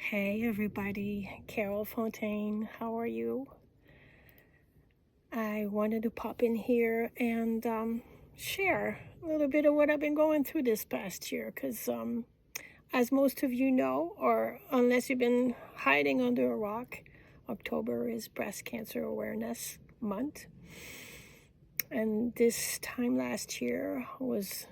Hey everybody, Carole Fontaine, how are you? I wanted to pop in here and share a little bit of what I've been going through this past year because as most of you know, or unless you've been hiding under a rock, October is Breast Cancer Awareness Month. And this time last year was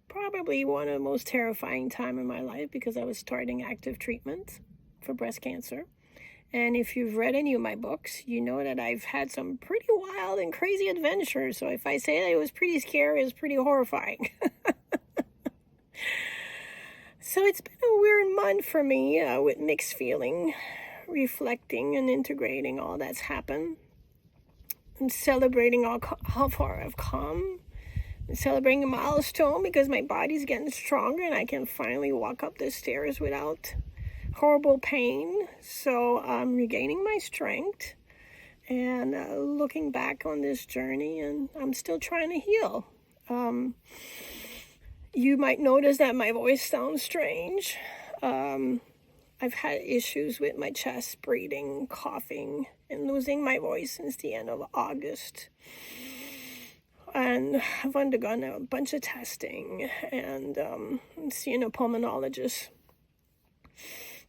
probably one of the most terrifying time in my life because I was starting active treatment for breast cancer. And if you've read any of my books, you know that I've had some pretty wild and crazy adventures. So if I say that it was pretty scary, it was pretty horrifying. So it's been a weird month for me with mixed feeling, reflecting and integrating all that's happened, and celebrating how far I've come, and celebrating a milestone because my body's getting stronger and I can finally walk up the stairs without horrible pain. So I'm regaining my strength and looking back on this journey, and I'm still trying to heal. You might notice that my voice sounds strange. I've had issues with my chest, breathing, coughing, and losing my voice since the end of August. And I've undergone a bunch of testing, and I'm seeing a pulmonologist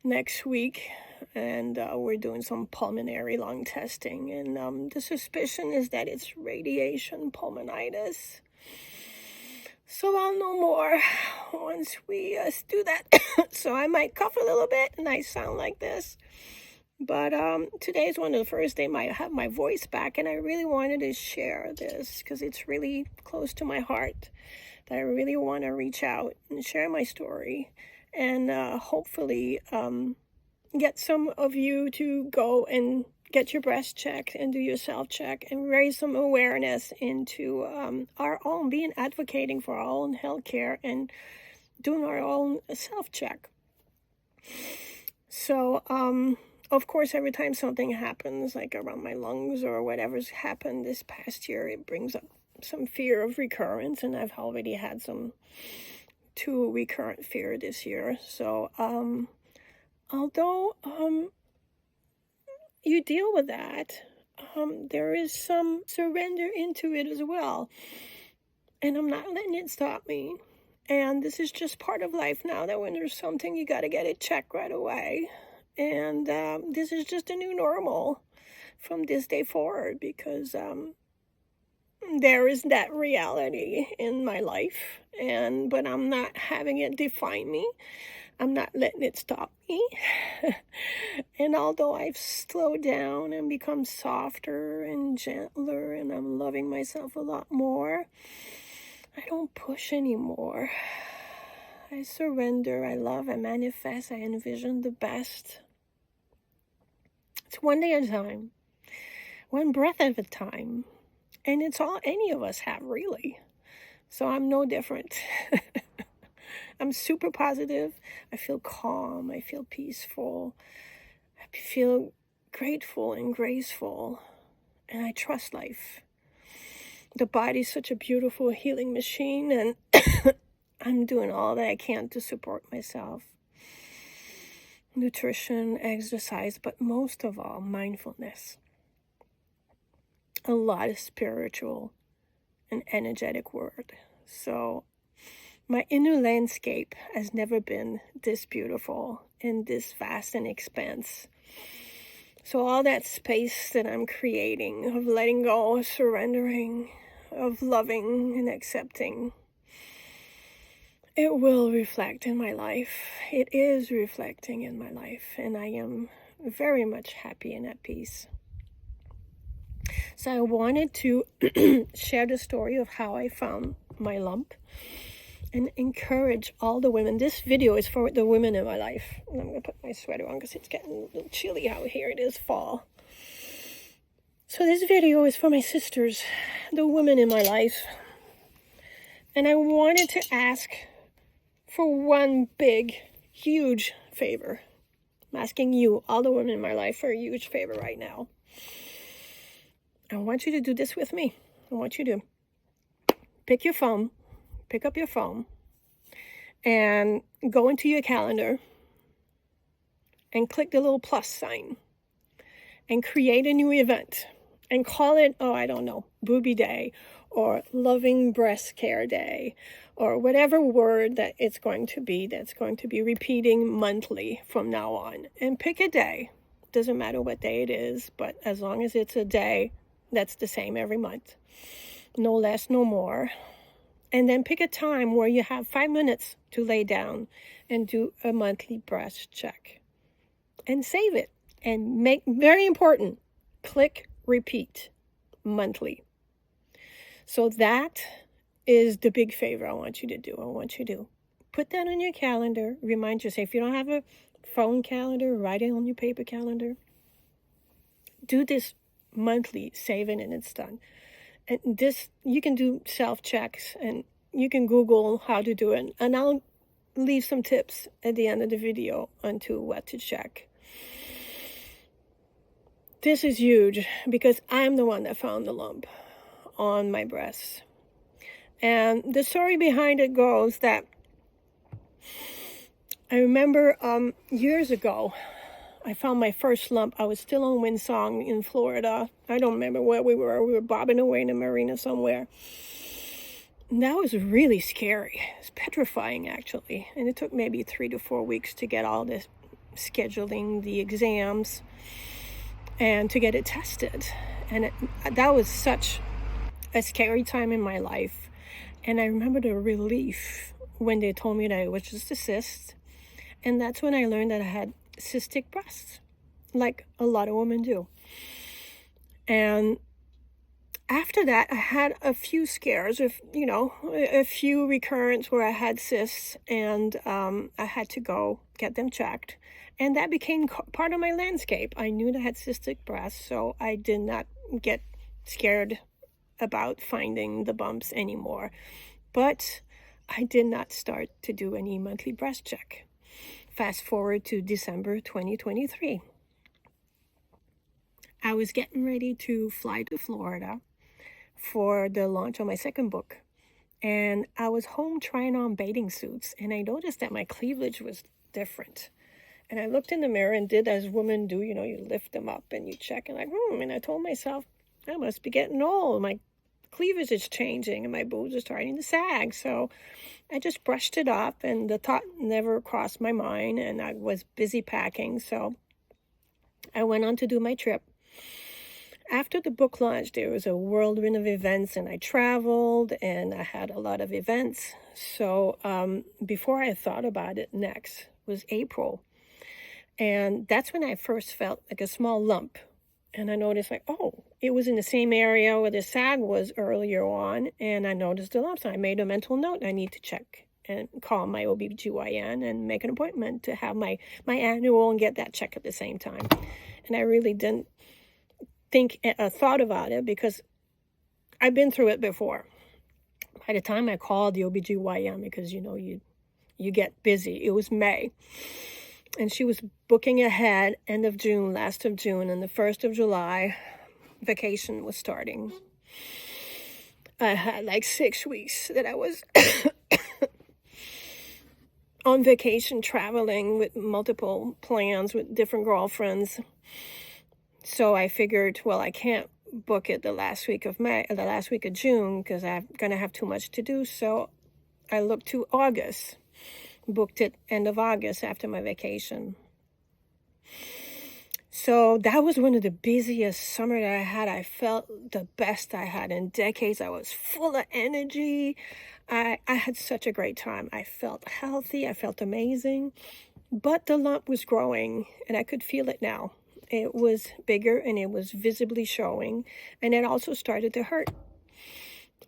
next week, and we're doing some pulmonary lung testing, and the suspicion is that it's radiation pulmonitis. So I'll know more once we do that. So I might cough a little bit and I sound like this, but today is one of the first days I might have my voice back, and I really wanted to share this because it's really close to my heart, that I really want to reach out and share my story, and hopefully get some of you to go and get your breast checked and do your self-check and raise some awareness into our own, advocating for our own health care and doing our own self-check. So, of course, every time something happens, like around my lungs or whatever's happened this past year, it brings up some fear of recurrence, and I've already had two recurrent fear this year. So, although you deal with that, there is some surrender into it as well. And I'm not letting it stop me. And this is just part of life now, that when there's something, you got to get it checked right away. And this is just a new normal from this day forward, because there is that reality in my life, but I'm not having it define me. I'm not letting it stop me. And although I've slowed down and become softer and gentler, and I'm loving myself a lot more, I don't push anymore. I surrender, I love, I manifest, I envision the best. It's one day at a time, one breath at a time. And it's all any of us have, really. So I'm no different. I'm super positive. I feel calm. I feel peaceful. I feel grateful and graceful. And I trust life. The body's such a beautiful healing machine, and I'm doing all that I can to support myself. Nutrition, exercise, but most of all, mindfulness. A lot of spiritual and energetic work. So my inner landscape has never been this beautiful and this vast and expanse. So all that space that I'm creating, of letting go, of surrendering, of loving and accepting, it will reflect in my life. It is reflecting in my life, and I am very much happy and at peace. So I wanted to share the story of how I found my lump and encourage all the women. This video is for the women in my life. And I'm going to put my sweater on because it's getting a little chilly out here. It is fall. So this video is for my sisters, the women in my life. And I wanted to ask for one big, huge favor. I'm asking you, all the women in my life, for a huge favor right now. I want you to do this with me. I want you to pick up your phone, and go into your calendar and click the little plus sign and create a new event and call it, oh, I don't know, Booby Day or Loving Breast Care Day or whatever word that it's going to be that's going to be repeating monthly from now on. And pick a day. Doesn't matter what day it is, but as long as it's a day that's the same every month. No less, no more. And then pick a time where you have 5 minutes to lay down and do a monthly breast check. And save it. And make, very important, click repeat monthly. So that is the big favor I want you to do. I want you to put that on your calendar. Remind yourself, if you don't have a phone calendar, write it on your paper calendar. Do this monthly, save it, and it's done. And this, you can do self-checks, and you can Google how to do it. And I'll leave some tips at the end of the video onto what to check. This is huge because I'm the one that found the lump on my breast. And the story behind it goes that I remember years ago, I found my first lump. I was still on Windsong in Florida. I don't remember where we were. We were bobbing away in a marina somewhere. And that was really scary. It was petrifying, actually. And it took maybe 3 to 4 weeks to get all this scheduling, the exams, and to get it tested. And that was such a scary time in my life. And I remember the relief when they told me that it was just a cyst. And that's when I learned that I had cystic breasts, like a lot of women do. And after that, I had a few scares, a few recurrences where I had cysts, and I had to go get them checked. And that became part of my landscape. I knew that I had cystic breasts, so I did not get scared about finding the bumps anymore. But I did not start to do any monthly breast check. Fast forward to December 2023. I was getting ready to fly to Florida for the launch of my second book. And I was home trying on bathing suits, and I noticed that my cleavage was different. And I looked in the mirror and did as women do, you lift them up and you check, and and I told myself, I must be getting old. My cleavage is changing and my boobs are starting to sag. So I just brushed it up, and the thought never crossed my mind, and I was busy packing. So I went on to do my trip. After the book launch, there was a whirlwind of events, and I traveled, and I had a lot of events. So before I thought about it, next was April. And that's when I first felt like a small lump. And I noticed it was in the same area where the sag was earlier on. And I noticed the lumps. I made a mental note. I need to check and call my OBGYN and make an appointment to have my annual and get that check at the same time. And I really didn't thought about it because I've been through it before. By the time I called the OBGYN, because you get busy, it was May. And she was booking ahead end of June, last of June, and the 1st of July, vacation was starting. I had like 6 weeks that I was on vacation, traveling with multiple plans with different girlfriends. So I figured, well, I can't book it the last week of June, because I'm going to have too much to do. So I looked to August. Booked it end of August after my vacation. So that was one of the busiest summer that I had. I felt the best I had in decades. I was full of energy. I had such a great time. I felt healthy. I felt amazing. But the lump was growing, and I could feel it now. It was bigger, and it was visibly showing. And it also started to hurt.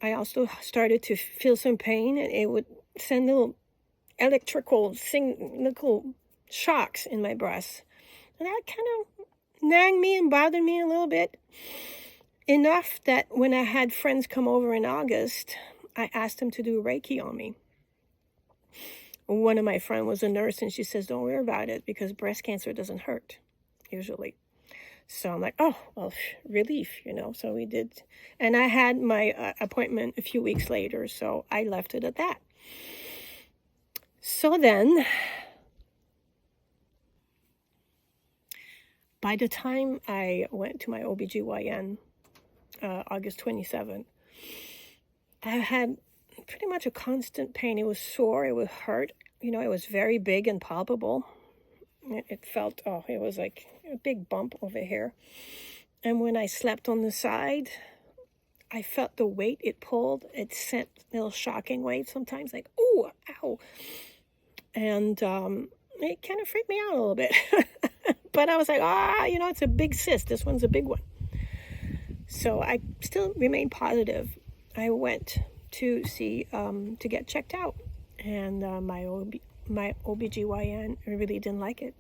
I also started to feel some pain, and it would send little electrical shocks in my breast. And that kind of nagged me and bothered me a little bit. Enough that when I had friends come over in August, I asked them to do Reiki on me. One of my friends was a nurse, and she says, don't worry about it, because breast cancer doesn't hurt, usually. So I'm like, oh, well, relief, So we did. And I had my appointment a few weeks later, so I left it at that. So then, By the time I went to my OBGYN, August 27th, I had pretty much a constant pain. It was sore, it would hurt. It was very big and palpable. It felt, it was like a big bump over here. And when I slept on the side, I felt the weight it pulled. It sent little shocking waves sometimes, like, ooh, ow. And it kind of freaked me out a little bit. But I was like, it's a big cyst. This one's a big one. So I still remained positive. I went to see, to get checked out. And my OBGYN really didn't like it.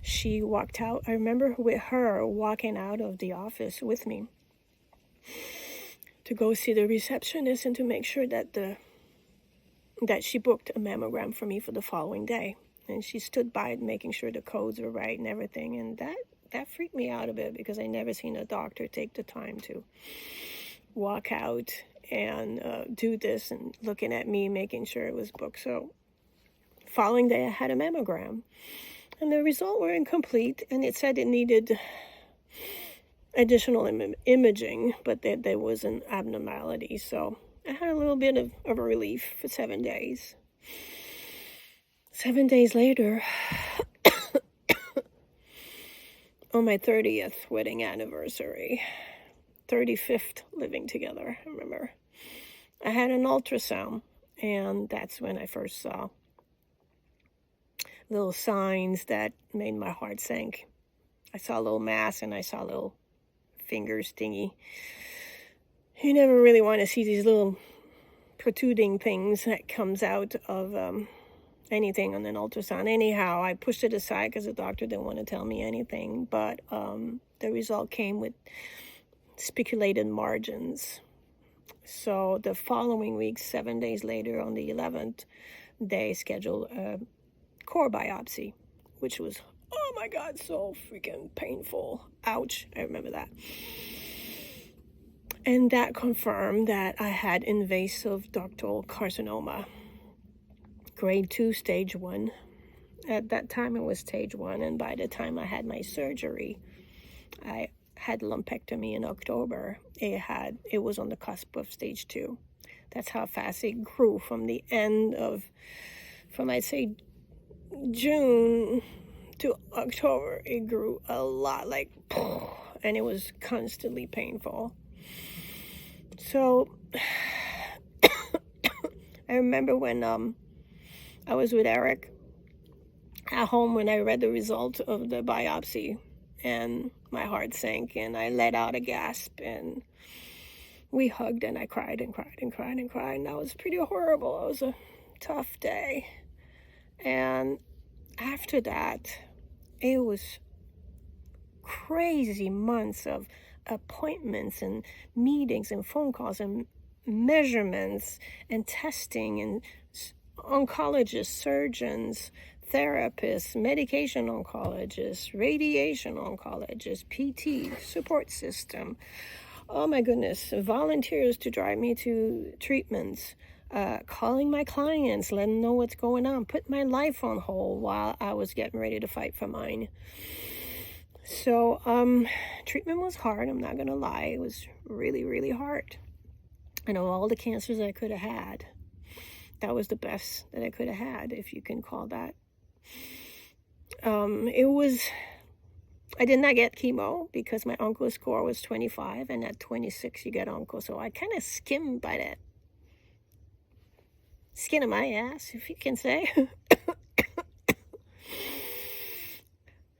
She walked out. I remember with her walking out of the office with me to go see the receptionist and to make sure that she booked a mammogram for me for the following day. And she stood by it, making sure the codes were right and everything. And that freaked me out a bit because I never seen a doctor take the time to walk out and do this and looking at me, making sure it was booked. So following day, I had a mammogram. And the results were incomplete. And it said it needed additional imaging, but there was an abnormality. So I had a little bit of a relief for 7 days. 7 days later, on my 30th wedding anniversary, 35th living together, I remember, I had an ultrasound, and that's when I first saw little signs that made my heart sink. I saw a little mass, and I saw little fingers thingy. You never really want to see these little protruding things that comes out of anything on an ultrasound. Anyhow, I pushed it aside because the doctor didn't want to tell me anything, but the result came with speculated margins. So the following week, 7 days later, on the 11th, they scheduled a core biopsy, which was, oh my God, so freaking painful. Ouch, I remember that. And that confirmed that I had invasive ductal carcinoma. Grade 2, stage 1. At that time, it was stage 1, and by the time I had my surgery, I had lumpectomy in October. It was on the cusp of stage 2. That's how fast it grew from I'd say June to October. It grew a lot, like, and it was constantly painful. So I remember when I was with Eric at home when I read the result of the biopsy, and my heart sank and I let out a gasp, and we hugged, and I cried and cried and cried and cried, and that was pretty horrible. It was a tough day. And after that, it was crazy months of appointments and meetings and phone calls and measurements and testing and oncologists, surgeons, therapists, medication oncologists, radiation oncologists, PT, support system. Oh my goodness, volunteers to drive me to treatments, calling my clients, letting them know what's going on, put my life on hold while I was getting ready to fight for mine. So treatment was hard, I'm not going to lie. It was really, really hard. And of all the cancers I could have had, that was the best that I could have had, if you can call that. I did not get chemo because my onco score was 25, and at 26 you get onco. So I kind of skimmed by that skin of my ass, if you can say.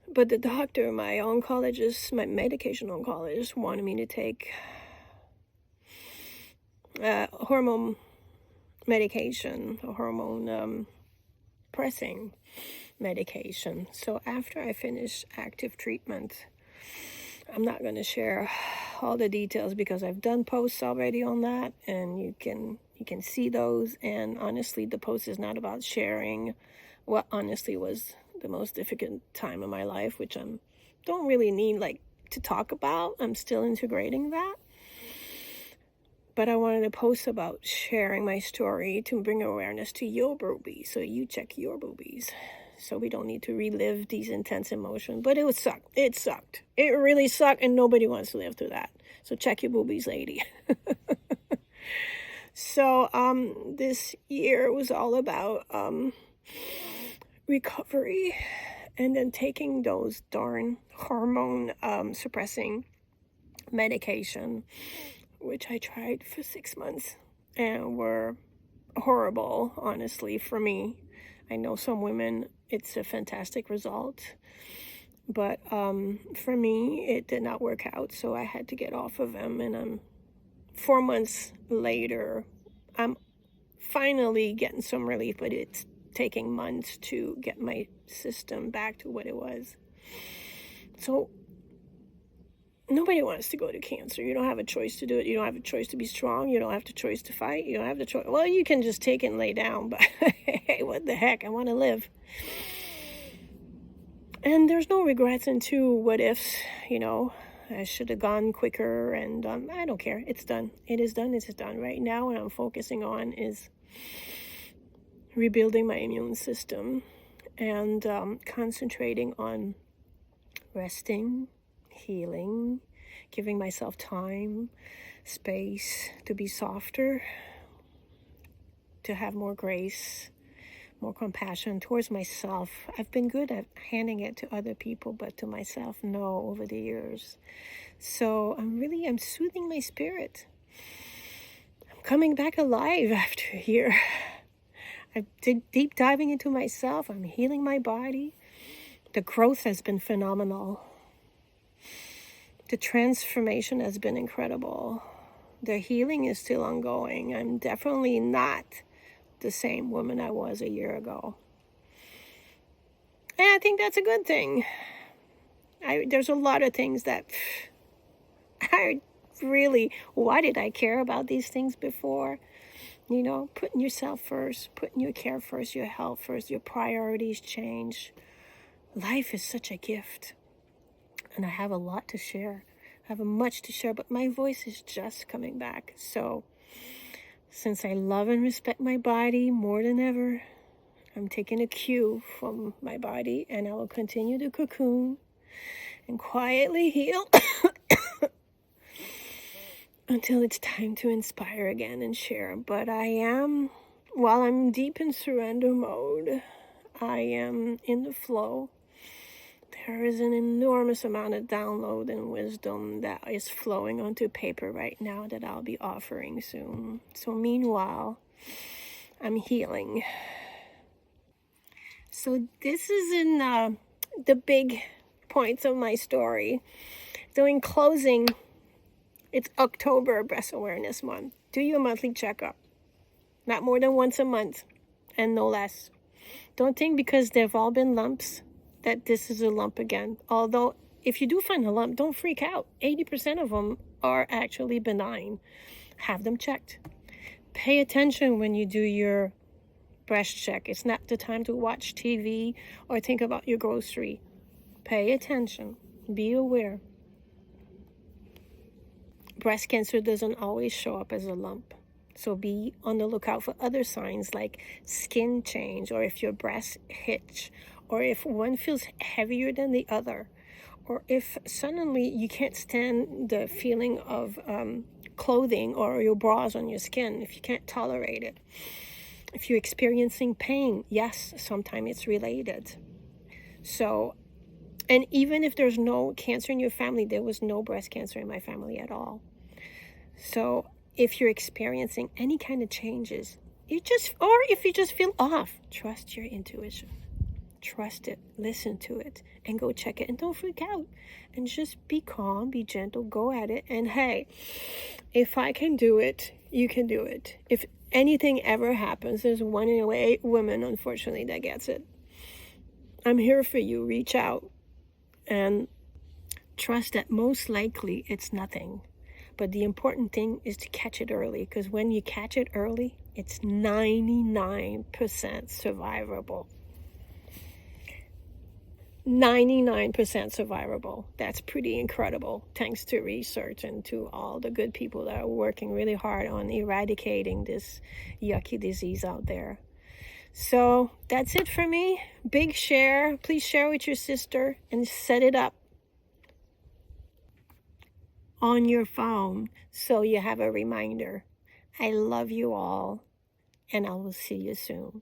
But the doctor, my oncologist, my medication oncologist, wanted me to take hormone medication, hormone pressing medication. So after I finished active treatment, I'm not going to share all the details because I've done posts already on that, and you can see those. And honestly, the post is not about sharing what honestly was the most difficult time of my life, which I don't really need to talk about. I'm still integrating that. But I wanted to post about sharing my story to bring awareness to your boobies, so you check your boobies. so we don't need to relive these intense emotions. But it would suck. It sucked. It really sucked, and nobody wants to live through that. So check your boobies, lady. So this year was all about recovery, and then taking those darn hormone suppressing medication, which I tried for 6 months and were horrible, honestly, for me. I know some women, it's a fantastic result, but for me, it did not work out, so I had to get off of them, and I'm 4 months later, I'm finally getting some relief, but it's taking months to get my system back to what it was. So nobody wants to go to cancer. You don't have a choice to do it. You don't have a choice to be strong. You don't have the choice to fight. You don't have the choice. Well, you can just take it and lay down, but hey, what the heck? I want to live. And there's no regrets into what ifs, I should have gone quicker, and I don't care. It's done. It is done. It's done. Right now, what I'm focusing on is rebuilding my immune system and concentrating on resting, healing, giving myself time, space to be softer, to have more grace, more compassion towards myself. I've been good at handing it to other people, but to myself, no, over the years. So I'm soothing my spirit. I'm coming back alive after a year. I'm deep diving into myself. I'm healing my body. The growth has been phenomenal. The transformation has been incredible. The healing is still ongoing. I'm definitely not the same woman I was a year ago. And I think that's a good thing. There's a lot of things that why did I care about these things before? Putting yourself first, putting your care first, your health first, your priorities change. Life is such a gift. And I have a lot to share. I have much to share, but my voice is just coming back. So since I love and respect my body more than ever, I'm taking a cue from my body, and I will continue to cocoon and quietly heal until it's time to inspire again and share. But while I'm deep in surrender mode, I am in the flow. There is an enormous amount of download and wisdom that is flowing onto paper right now that I'll be offering soon. So meanwhile, I'm healing. So this is in the big points of my story. So in closing, it's October Breast Awareness Month. Do your monthly checkup. Not more than once a month, and no less. Don't think because they've all been lumps that this is a lump again. Although, if you do find a lump, don't freak out. 80% of them are actually benign. Have them checked. Pay attention when you do your breast check. It's not the time to watch TV or think about your grocery. Pay attention. Be aware. Breast cancer doesn't always show up as a lump. So be on the lookout for other signs like skin change, or if your breasts hitch, or if one feels heavier than the other, or if suddenly you can't stand the feeling of clothing or your bras on your skin, if you can't tolerate it. If you're experiencing pain, yes, sometimes it's related. So, and even if there's no cancer in your family, there was no breast cancer in my family at all. So if you're experiencing any kind of changes, or if you just feel off, trust your intuition. Trust it, listen to it, and go check it. And don't freak out. And just be calm, be gentle, go at it. And hey, if I can do it, you can do it. If anything ever happens, there's 1 in 8 women, unfortunately, that gets it. I'm here for you. Reach out. And trust that most likely it's nothing. But the important thing is to catch it early, because when you catch it early, it's 99% survivable. 99% survivable. That's pretty incredible, thanks to research and to all the good people that are working really hard on eradicating this yucky disease out there. So that's it for me. Big share. Please share with your sister and set it up on your phone so you have a reminder. I love you all, and I will see you soon.